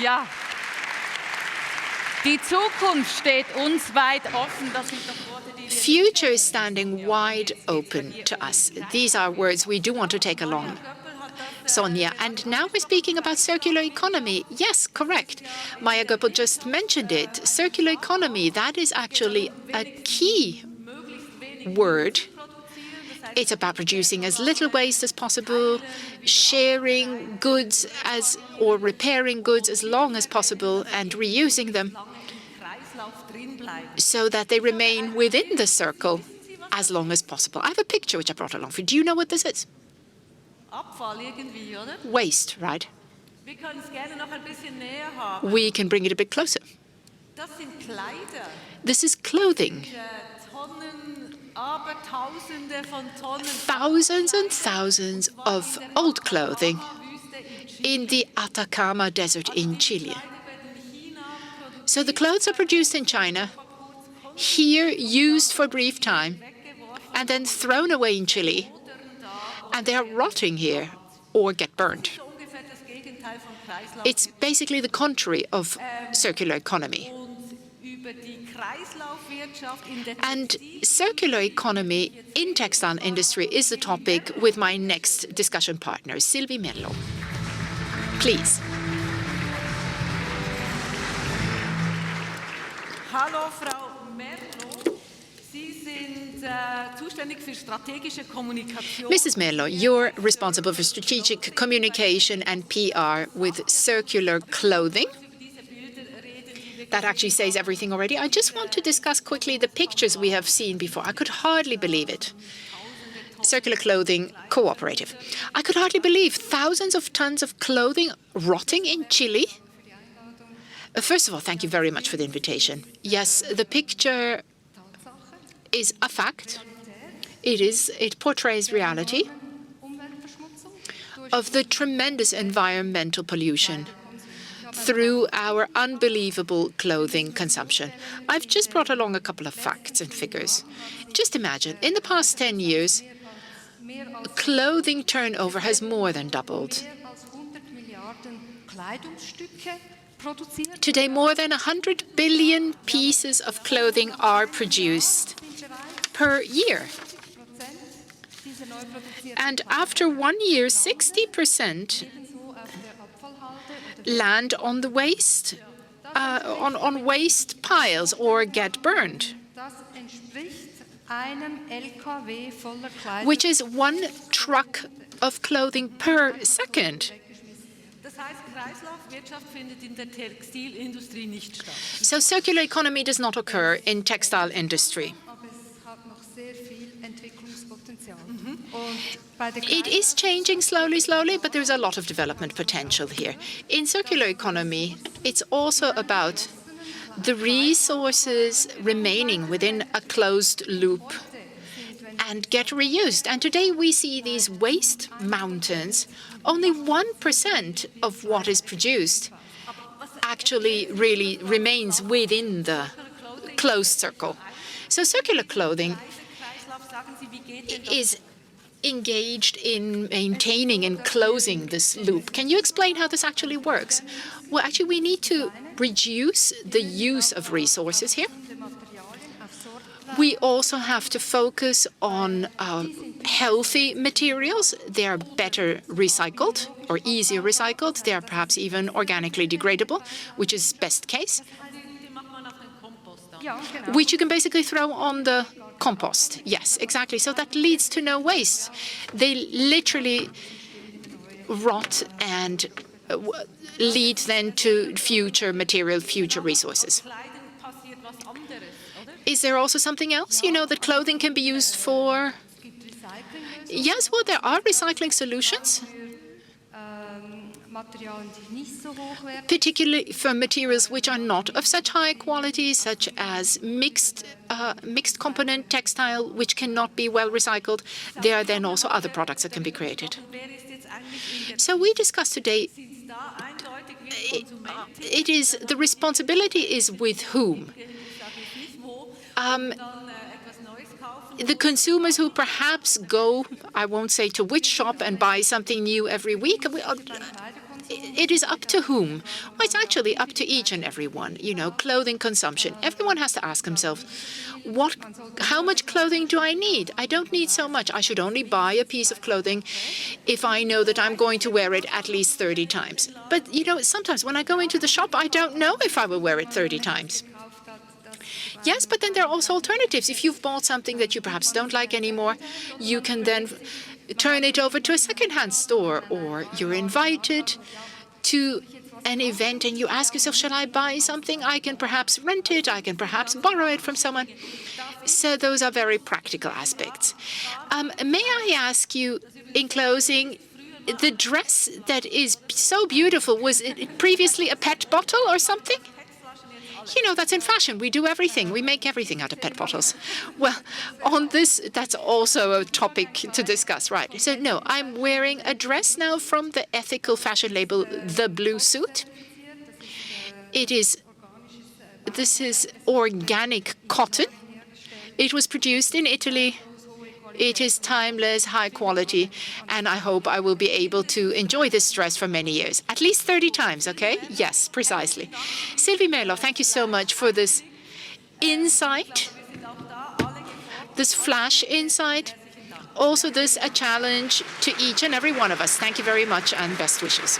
Ja. Die Zukunft steht uns weit offen. Das sind doch Worte, die Future is standing wide open to us. These are words we do want to take along, Sonia. And now we're speaking about circular economy. Yes, correct. Maya Göppel just mentioned it. Circular economy, that is actually a key word. It's about producing as little waste as possible, sharing goods or repairing goods as long as possible, and reusing them so that they remain within the circle as long as possible. I have a picture which I brought along for you. Do you know what this is? Waste, right? We can bring it a bit closer. This is clothing. Thousands and thousands of old clothing in the Atacama Desert in Chile. So the clothes are produced in China, here used for a brief time, and then thrown away in Chile, and they are rotting here or get burned. It's basically the contrary of circular economy. And circular economy in textile industry is the topic with my next discussion partner, Sylvie Merlo. Please. Hallo, Frau Merlo. Sie sind zuständig für strategische Kommunikation. Mrs. Merlo, you're responsible for strategic communication and PR with circular clothing. That actually says everything already. I just want to discuss quickly the pictures we have seen before. I could hardly believe it. Circular Clothing Cooperative. I could hardly believe thousands of tons of clothing rotting in Chile. First of all, thank you very much for the invitation. Yes, the picture is a fact. It portrays reality of the tremendous environmental pollution through our unbelievable clothing consumption. I've just brought along a couple of facts and figures. Just imagine, in the past 10 years, clothing turnover has more than doubled. Today, more than 100 billion pieces of clothing are produced per year. And after 1 year, 60% land on the waste, on waste piles or get burned, which is 1 truck of clothing per second. So circular economy does not occur in textile industry. It is changing slowly, but there's a lot of development potential here. In circular economy, it's also about the resources remaining within a closed loop and get reused. And today we see these waste mountains. Only 1% of what is produced actually really remains within the closed circle. So circular clothing is engaged in maintaining and closing this loop. Can you explain how this actually works? Well, actually, we need to reduce the use of resources here. We also have to focus on healthy materials. They are better recycled or easier recycled. They are perhaps even organically degradable, which is best case, which you can basically throw on the compost. Yes, exactly. So that leads to no waste. They literally rot and lead then to future material, future resources. Is there also something else? You know, that clothing can be used for? Yes, well, there are recycling solutions, particularly for materials which are not of such high quality, such as mixed component textile, which cannot be well recycled. There are then also other products that can be created. So we discussed today, the responsibility is with whom? The consumers who perhaps go, I won't say to which shop, and buy something new every week. it is up to whom? Well, it's actually up to each and every one. Clothing consumption. Everyone has to ask himself, how much clothing do I need? I don't need so much. I should only buy a piece of clothing if I know that I'm going to wear it at least 30 times. But, sometimes when I go into the shop, I don't know if I will wear it 30 times. Yes, but then there are also alternatives. If you've bought something that you perhaps don't like anymore, you can then turn it over to a secondhand store, or you're invited to an event and you ask yourself, shall I buy something? I can perhaps rent it. I can perhaps borrow it from someone. So those are very practical aspects. May I ask you, in closing, the dress that is so beautiful, was it previously a PET bottle or something? That's in fashion. We do everything. We make everything out of PET bottles. Well, on this, that's also a topic to discuss, right? So, no, I'm wearing a dress now from the ethical fashion label, The Blue Suit. This is organic cotton. It was produced in Italy. It is timeless, high quality, and I hope I will be able to enjoy this dress for many years. At least 30 times, okay? Yes, precisely. Sylvie Merlo, thank you so much for this insight, this flash insight. Also, this a challenge to each and every one of us. Thank you very much and best wishes.